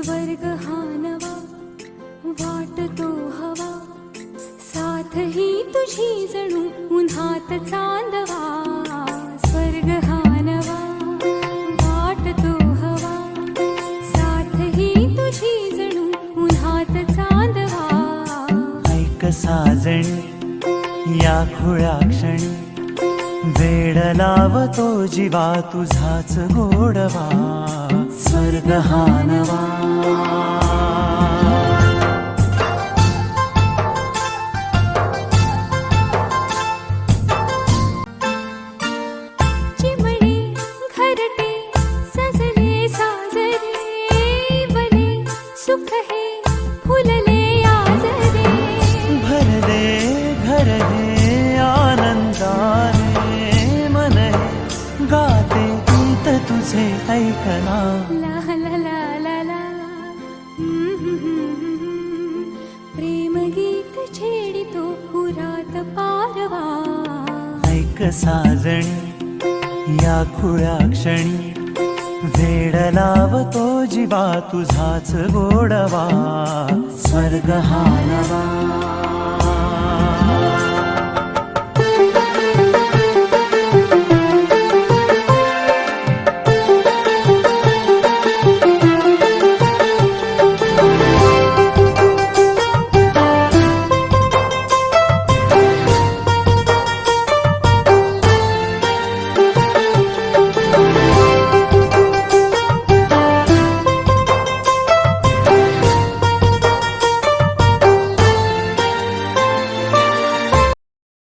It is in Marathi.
स्वर्ग हा नवा वाटतो हवा, साथ ही तुझी जणू उन्हात चांदवा. स्वर्ग हा नवा वाटतो हवा, साथ ही तुझी जणू उन्हात चांदवा. ऐक साजणी या खुळ्या क्षणी, वेड लावतो जीवा तुझाच गोडवा. स्वर्ग हा नवा. चिमणे घरटे सजले साजरे, बले सुख हे फुलले आजरे. भरले घर हे आनंदाने, मन हे गाते गीत तुझे ऐकना. ला ला ला ला ला. प्रेम गीत छेडितो पुरात पारवा. ऐक साजणी या खुळ्या क्षणी, वेड लावतो जीवा तुझाच गोडवा. स्वर्ग हा नवा.